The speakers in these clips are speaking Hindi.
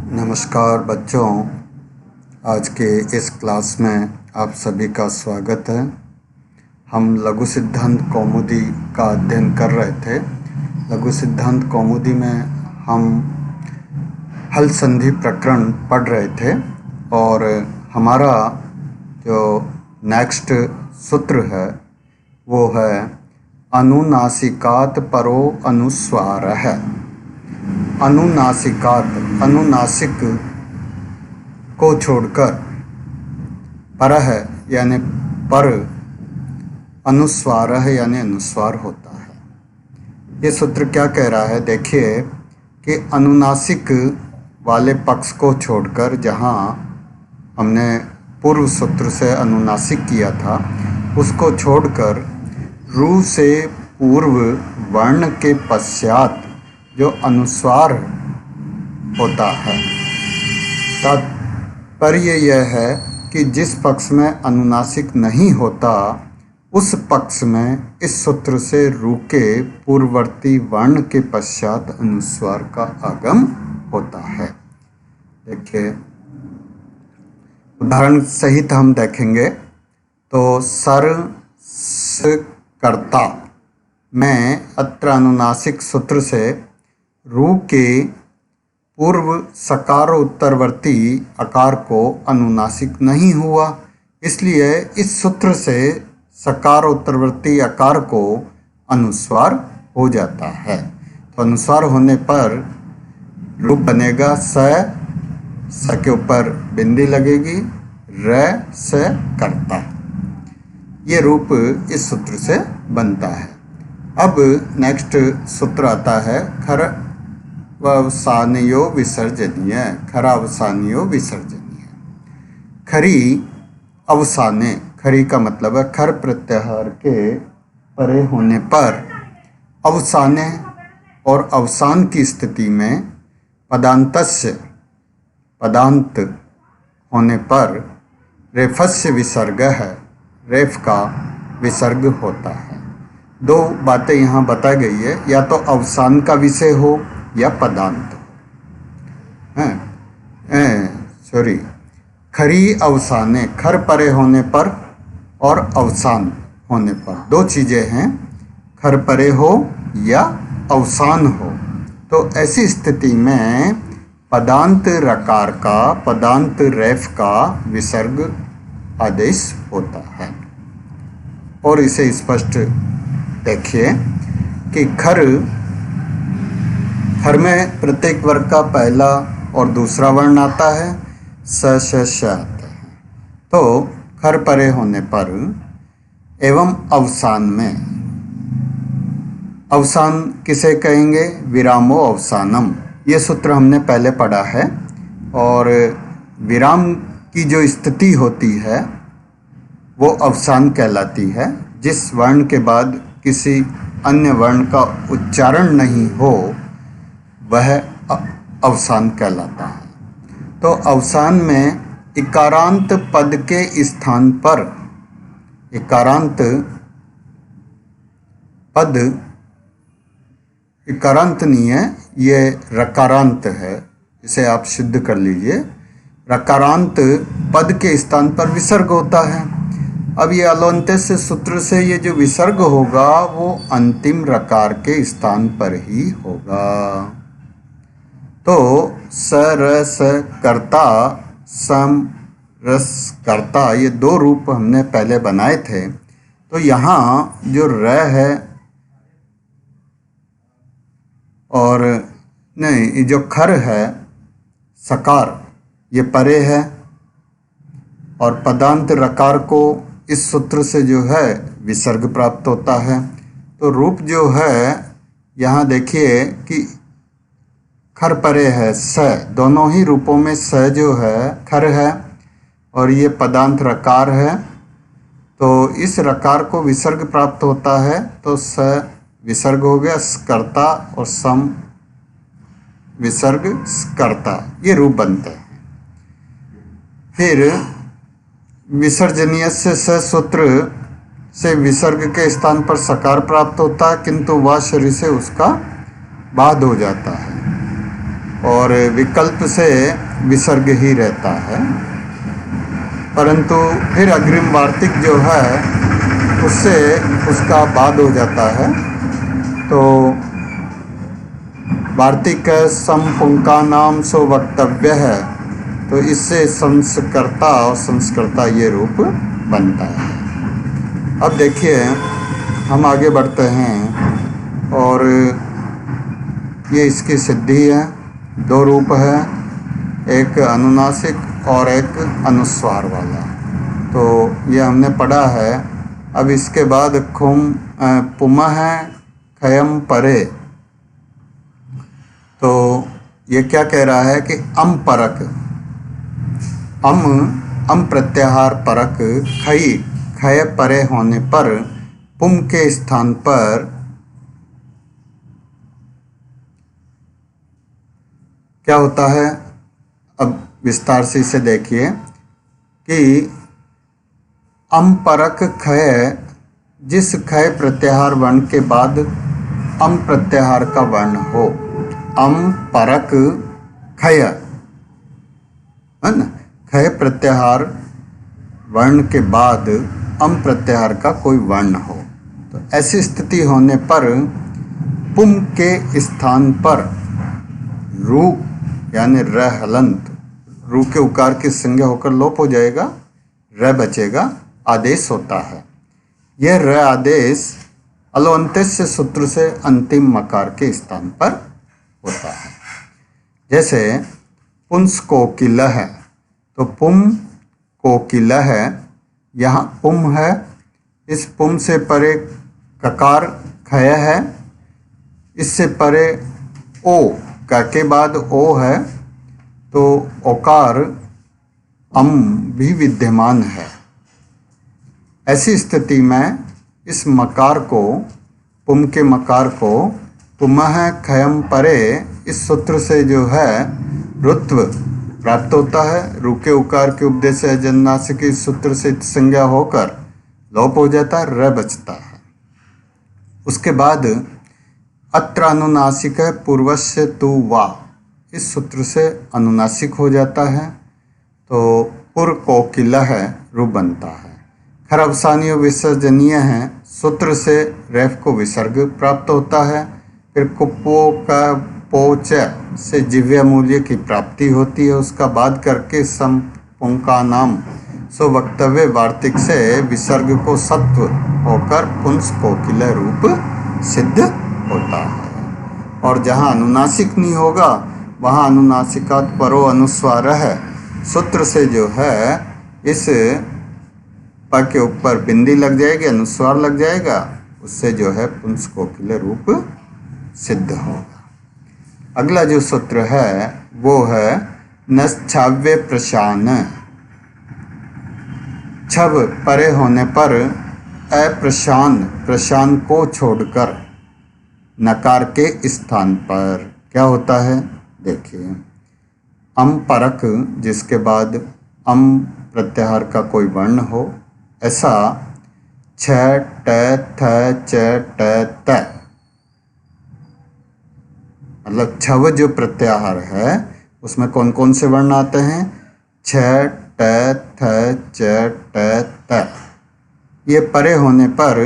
नमस्कार बच्चों, आज के इस क्लास में आप सभी का स्वागत है। हम लघु सिद्धांत कौमुदी का अध्ययन कर रहे थे। लघु सिद्धांत कौमुदी में हम हल संधि प्रकरण पढ़ रहे थे और हमारा जो नेक्स्ट सूत्र है वो है अनुनासिकात परो अनुस्वार है। अनुनासिकात, अनुनासिक को छोड़कर परः यानी पर, अनुस्वार यानी अनुस्वार होता है। ये सूत्र क्या कह रहा है? देखिए कि अनुनासिक वाले पक्ष को छोड़कर, जहाँ हमने पूर्व सूत्र से अनुनासिक किया था, उसको छोड़कर रू से पूर्व वर्ण के पश्चात जो अनुस्वार होता है, तात्पर्य यह है कि जिस पक्ष में अनुनासिक नहीं होता उस पक्ष में इस सूत्र से रू के पूर्ववर्ती वर्ण के पश्चात अनुस्वार का आगम होता है। देखिए उदाहरण सहित हम देखेंगे तो सर कर्ता में अत्र अनुनासिक सूत्र से रू के पूर्व सकार उत्तरवर्ती अकार को अनुनासिक नहीं हुआ, इसलिए इस सूत्र से सकार उत्तरवर्ती अकार को अनुस्वार हो जाता है। तो अनुस्वार होने पर रूप बनेगा स के ऊपर बिंदी लगेगी, र से कर्ता। ये रूप इस सूत्र से बनता है। अब नेक्स्ट सूत्र आता है खर अवसानयो विसर्जनीय। खरावसानयो विसर्जनीय। खरी अवसाने, खरी का मतलब है खर प्रत्याहार के परे होने पर, अवसाने और अवसान की स्थिति में पदांतस्य, पदांत होने पर रेफस्य विसर्ग है, रेफ का विसर्ग होता है। दो बातें यहाँ बताई गई है, या तो अवसान का विषय हो या पदांत सॉरी खरी अवसाने, खर परे होने पर और अवसान होने पर, दो चीज़ें हैं, खर परे हो या अवसान हो। तो ऐसी स्थिति में पदांत रकार का, पदांत रेफ का विसर्ग आदेश होता है। और इसे स्पष्ट देखिए कि खर में प्रत्येक वर्ग का पहला और दूसरा वर्ण आता है, श आता है। तो खर परे होने पर एवं अवसान में, अवसान किसे कहेंगे? विरामो अवसानम। ये सूत्र हमने पहले पढ़ा है। और विराम की जो स्थिति होती है वो अवसान कहलाती है। जिस वर्ण के बाद किसी अन्य वर्ण का उच्चारण नहीं हो वह अवसान कहलाता है। तो अवसान में इकारांत पद के स्थान पर, इकारांत पद, इकारांत नहीं है, ये रकारांत है, इसे आप सिद्ध कर लीजिए। रकारांत पद के स्थान पर विसर्ग होता है। अब ये अलोन्त्यस्य सूत्र से ये जो विसर्ग होगा वो अंतिम रकार के स्थान पर ही होगा। तो स रस कर्ता, सम रस कर्ता, ये दो रूप हमने पहले बनाए थे। तो यहाँ जो र है और नहीं, जो खर है सकार, ये परे है और पदांत रकार को इस सूत्र से जो है विसर्ग प्राप्त होता है। तो रूप जो है यहाँ देखिए कि खर परे है, स, दोनों ही रूपों में स जो है खर है और ये पदांत रकार है। तो इस रकार को विसर्ग प्राप्त होता है, तो स विसर्ग हो गया, स्कर्ता, और सम विसर्ग स्कर्ता, ये रूप बनते हैं। फिर विसर्जनीय से स सूत्र से विसर्ग के स्थान पर सकार प्राप्त होता है, किंतु वह शरीर से उसका बाद हो जाता है। और विकल्प से विसर्ग ही रहता है, परंतु फिर अग्रिम वार्तिक जो है उससे उसका बाद हो जाता है। तो वार्तिक समपुंका नाम सो वक्तव्य है, तो इससे संस्कर्ता और संस्कर्ता ये रूप बनता है। अब देखिए हम आगे बढ़ते हैं और ये इसकी सिद्धि है। दो रूप है, एक अनुनासिक और एक अनुस्वार वाला। तो ये हमने पढ़ा है। अब इसके बाद पुमः खयम परे, तो ये क्या कह रहा है कि अम परक, अम प्रत्याहार परक खय परे होने पर पुम के स्थान पर क्या होता है। अब विस्तार से इसे देखिए कि अम परक खय, जिस खय प्रत्याहार वर्ण के बाद अम प्रत्याहार का वर्ण हो, अम परक खय है ना, खय प्रत्याहार वर्ण के बाद अम प्रत्याहार का कोई वर्ण हो, तो ऐसी स्थिति होने पर पुम के स्थान पर रू यानी र हलंत, रू के उकार की संज्ञा होकर लोप हो जाएगा, र बचेगा, आदेश होता है। यह र आदेश अलोन्तेस्य सूत्र से अंतिम मकार के स्थान पर होता है। जैसे पुंस कोकिल है, तो पुम कोकिल है, यहाँ पुम है, इस पुम से परे ककार खय है, इससे परे ओ, का के बाद ओ है, तो ओकार अम भी विद्यमान है। ऐसी स्थिति में इस मकार को, पुम के मकार को पुमः खयम परे इस सूत्र से जो है रुत्व प्राप्त होता है। रुके उकार के उपदेश से जन्नासिक इस सूत्र से संज्ञा होकर लोप हो जाता है, र बचता है। उसके बाद अत्र अनुनासिक है पूर्वस्य तु वा, इस सूत्र से अनुनासिक हो जाता है, तो पुर कोकिल है रूप बनता है। खर अवसानीय विसर्जनीय है, सूत्र से रेफ को विसर्ग प्राप्त होता है। फिर कुप्पो का पोच से जिव्य मूल्य की प्राप्ति होती है, उसका बाद करके सम पुंका नाम सो वक्तव्य वार्तिक से विसर्ग को सत्व होकर पुंस कोकिल रूप सिद्ध होता है। और जहाँ अनुनासिक नहीं होगा वहाँ अनुनासिकात परो अनुस्वार है, सूत्र से जो है इस प के ऊपर बिंदी लग जाएगी, अनुस्वार लग जाएगा, उससे जो है पुंस कोकिल रूप सिद्ध होगा। अगला जो सूत्र है वो है नश्छाव्य प्रशान। छव परे होने पर अप्रशान, प्रशान को छोड़कर नकार के स्थान पर क्या होता है, देखिए अम परक जिसके बाद अम प्रत्याहार का कोई वर्ण हो, ऐसा छ ट थ च ट त, मतलब छव जो प्रत्याहार है उसमें कौन कौन से वर्ण आते हैं, छ ट थ च ट त। ये परे होने पर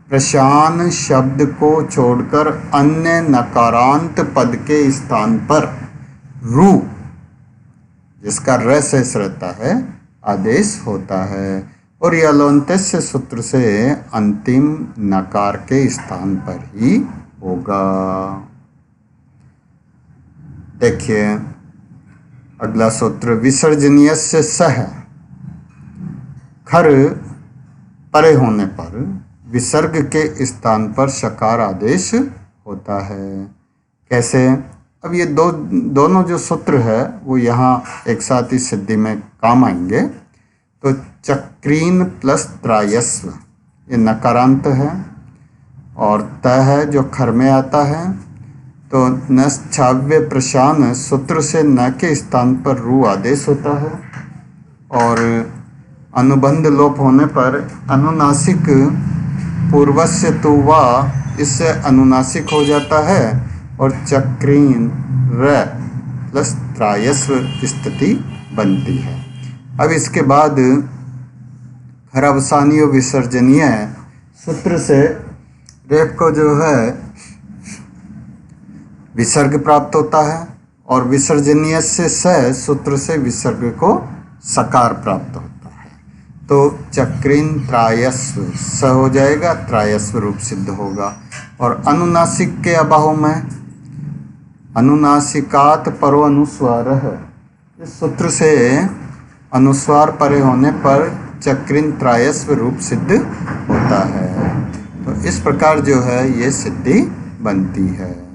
प्रशान शब्द को छोड़कर अन्य नकारांत पद के स्थान पर रू, जिसका र शेष रहता है, आदेश होता है। और यह अलोन्तेस्य सूत्र से अंतिम नकार के स्थान पर ही होगा। देखिए अगला सूत्र विसर्जनीय से सह, खर परे होने पर विसर्ग के स्थान पर शकार आदेश होता है। कैसे, अब ये दोनों जो सूत्र है वो यहाँ एक साथ ही सिद्धि में काम आएंगे। तो चक्रीन प्लस त्रायस्व ये नकारांत है, और त है जो खर में आता है, तो नश्छाव्य प्रशान सूत्र से न के स्थान पर रू आदेश होता है। और अनुबंध लोप होने पर अनुनासिक पूर्वस्य तु वा, इससे अनुनासिक हो जाता है, और चक्रीन र प्लस त्रायस्व स्थिति बनती है। अब इसके बाद खरवसानीय विसर्जनीय सूत्र से रेफ को जो है विसर्ग प्राप्त होता है और विसर्जनीय से सूत्र से विसर्ग को सकार प्राप्त होता है। तो चक्रिन त्रायस्व स हो जाएगा, त्रायस्व रूप सिद्ध होगा। और अनुनासिक के अभाव में अनुनासिकात परो अनुस्वार है, इस सूत्र से अनुस्वार परे होने पर चक्रिन त्रायस्व रूप सिद्ध होता है। तो इस प्रकार जो है ये सिद्धि बनती है।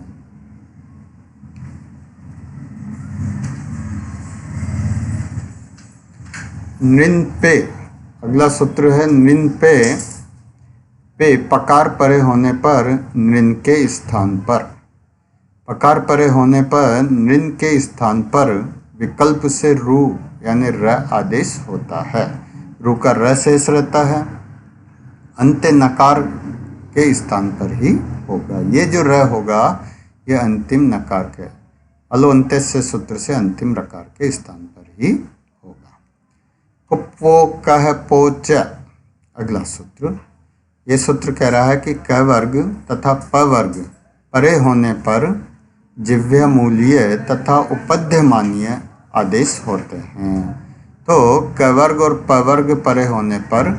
नृन पे अगला सूत्र है, नृन पे पकार परे होने पर नृन के स्थान पर, पकार परे होने पर नृन के स्थान पर विकल्प से रू यानी र आदेश होता है। रू का र शेष रहता है, अंत्य नकार के स्थान पर ही होगा। ये जो र होगा ये अंतिम नकार के अलो अंत्य से सूत्र से अंतिम रकार के स्थान पर ही होगा। कुप्वो कह पोच अगला सूत्र, ये सूत्र कह रहा है कि क वर्ग तथा प वर्ग परे होने पर जिह्वा मूलीय तथा उपध्यमानीय आदेश होते हैं। तो क वर्ग और प वर्ग परे होने पर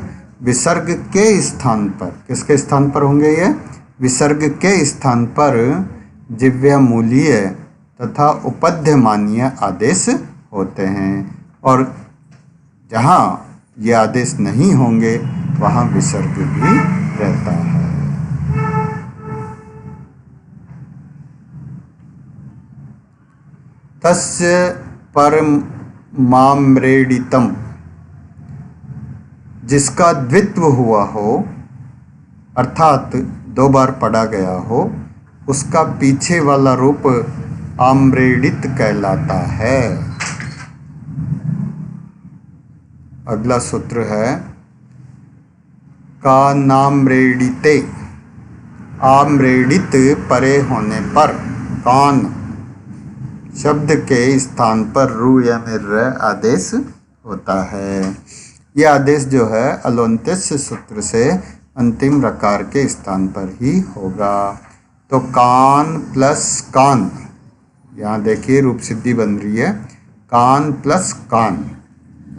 विसर्ग के स्थान पर, किसके स्थान पर होंगे ये? विसर्ग के स्थान पर जिह्वा मूलीय तथा उपध्यमानीय आदेश होते हैं और जहाँ ये आदेश नहीं होंगे वहाँ विसर्ग भी रहता है। तस्य परमाम्रेडितम, जिसका द्वित्व हुआ हो अर्थात दो बार पढ़ा गया हो, उसका पीछे वाला रूप आम्रेडित कहलाता है। अगला सूत्र है का नाम्रेडिते, आम्रेडित परे होने पर कान शब्द के स्थान पर रू यानी र आदेश होता है। यह आदेश जो है अलोन्त्यस्य सूत्र से अंतिम रकार के स्थान पर ही होगा। तो कान प्लस कान, यहाँ देखिए रूप सिद्धि बन रही है, कान प्लस कान।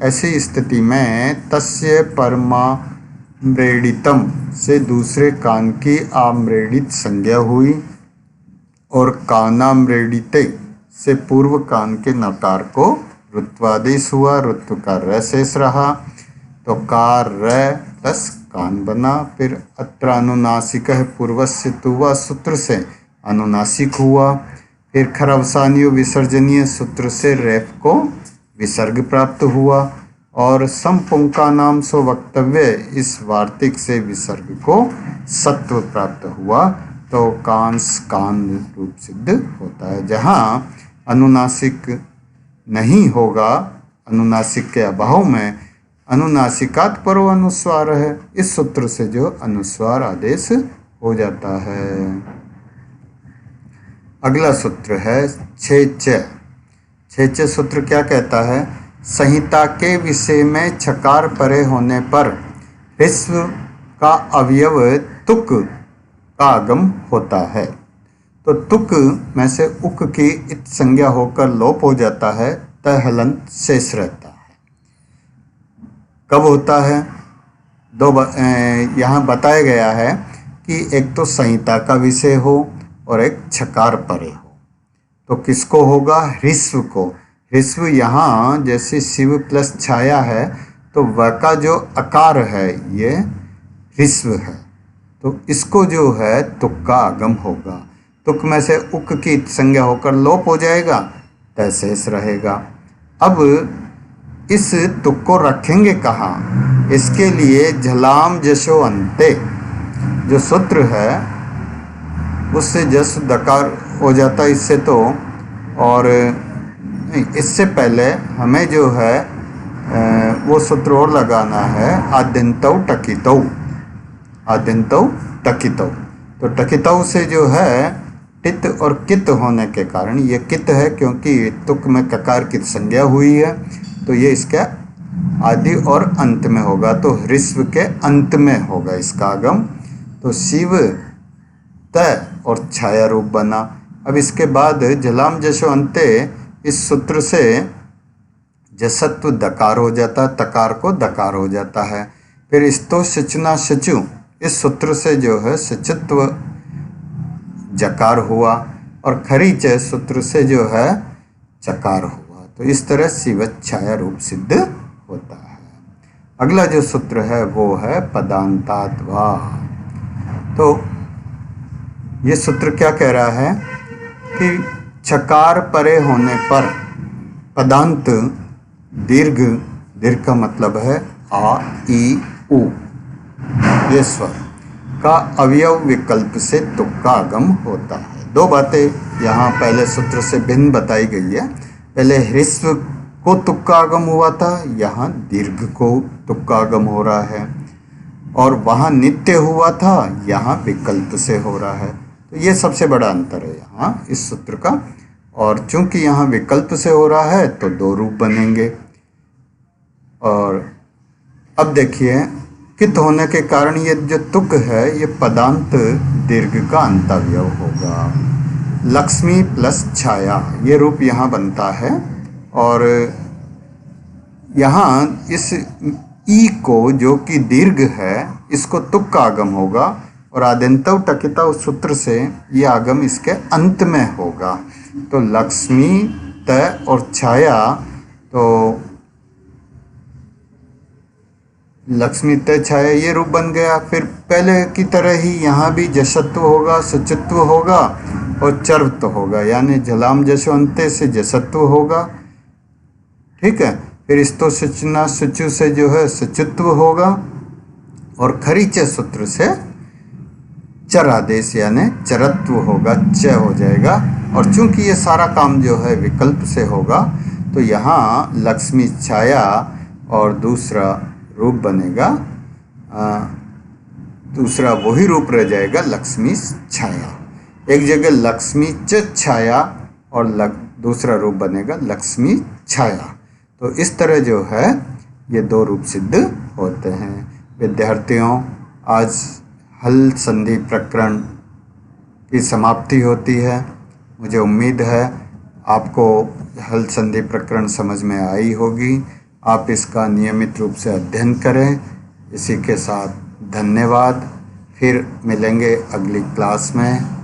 ऐसी स्थिति में तस्य परमाम्रेडितम से दूसरे कान की आम्रेडित संज्ञा हुई और कानाम्रेडिते से पूर्व कान के नकार को रुत्वादेश हुआ, रुत्व का र शेष रहा तो कार र प्लस कान बना। फिर अत्र अनुनासिक पूर्वस्य तुवा सूत्र से अनुनासिक हुआ। फिर खरवसानीय विसर्जनीय सूत्र से रेफ को विसर्ग प्राप्त हुआ और संपुंका नाम सो वक्तव्य इस वार्तिक से विसर्ग को सत्व प्राप्त हुआ तो कांस कान रूप सिद्ध होता है। जहाँ अनुनासिक नहीं होगा, अनुनासिक के अभाव में अनुनासिकात परो अनुस्वार है, इस सूत्र से जो अनुस्वार आदेश हो जाता है। अगला सूत्र है छेच सूत्र क्या कहता है? संहिता के विषय में छकार परे होने पर ह्रस्व का अवयव तुक का आगम होता है। तो तुक में से उक की इत संज्ञा होकर लोप हो जाता है, त हलंत शेष रहता है। कब होता है? यहाँ बताया गया है कि एक तो संहिता का विषय हो और एक छकार परे हो। तो किसको होगा? ह्रस्व को। ह्रस्व यहाँ जैसे शिव प्लस छाया है तो व का जो अकार है ये ह्रस्व है, तो इसको जो है तुक का आगम होगा। तुक में से उक की संज्ञा होकर लोप हो जाएगा, त शेष रहेगा। अब इस तुक को रखेंगे कहाँ? इसके लिए झलाम जशो अंते जो सूत्र है उससे जस दकार हो जाता इससे तो, और इससे पहले हमें जो है वो सूत्र और लगाना है आद्यंतौ टकितौ, आद्यंतौ टकितौ। तो टकितौ से जो है टित और कित होने के कारण, ये कित है क्योंकि तुक में ककार की संज्ञा हुई है, तो ये इसका आदि और अंत में होगा, तो ह्रस्व के अंत में होगा इसका आगम। तो शिव त और छाया रूप बना। अब इसके बाद जलाम जशो अंते, इस सूत्र से जसत्व दकार हो जाता, तकार को दकार हो जाता है। फिर स्तो सिचना सिचु, इस सूत्र से जो है सिचित्व जकार हुआ, और खरीच सूत्र से जो है चकार हुआ। तो इस तरह शिवत छाया रूप सिद्ध होता है। अगला जो सूत्र है वो है पदांतात्वा। तो ये सूत्र क्या कह रहा है कि छकार परे होने पर पदांत दीर्घ, दीर्घ का मतलब है आ ई उ, ये स्वर का अवयव विकल्प से तुक का आगम होता है। दो बातें यहाँ पहले सूत्र से भिन्न बताई गई है। पहले ह्रस्व को तुक का आगम हुआ था, यहाँ दीर्घ को तुक का आगम हो रहा है, और वहाँ नित्य हुआ था, यहाँ विकल्प से हो रहा है। तो ये सबसे बड़ा अंतर है यहाँ इस सूत्र का। और चूंकि यहाँ विकल्प से हो रहा है तो दो रूप बनेंगे। और अब देखिए, कित होने के कारण ये जो तुक है ये पदांत दीर्घ का अंतव्यव होगा। लक्ष्मी प्लस छाया, ये रूप यहाँ बनता है। और यहाँ इस ई को जो कि दीर्घ है, इसको तुक का आगम होगा, और आदिन्तव टकिता उस सूत्र से ये आगम इसके अंत में होगा। तो लक्ष्मी त और छाया, तो लक्ष्मी त छाया ये रूप बन गया। फिर पहले की तरह ही यहाँ भी जसत्व होगा, सचित्व होगा और चर्वत्व होगा, यानी जलाम जशवंते से जसत्व होगा, ठीक है। फिर स्तो सिचना सिचु से जो है सचित्व होगा, और खरीच सूत्र से चर आदेश यानी चरत्व होगा, च हो जाएगा। और चूंकि ये सारा काम जो है विकल्प से होगा, तो यहाँ लक्ष्मी छाया और दूसरा रूप बनेगा, दूसरा वही रूप रह जाएगा लक्ष्मी छाया। एक जगह लक्ष्मी च छाया और दूसरा रूप बनेगा लक्ष्मी छाया। तो इस तरह जो है ये दो रूप सिद्ध होते हैं। विद्यार्थियों, आज हल संधि प्रकरण की समाप्ति होती है। मुझे उम्मीद है आपको हल संधि प्रकरण समझ में आई होगी। आप इसका नियमित रूप से अध्ययन करें। इसी के साथ धन्यवाद। फिर मिलेंगे अगली क्लास में।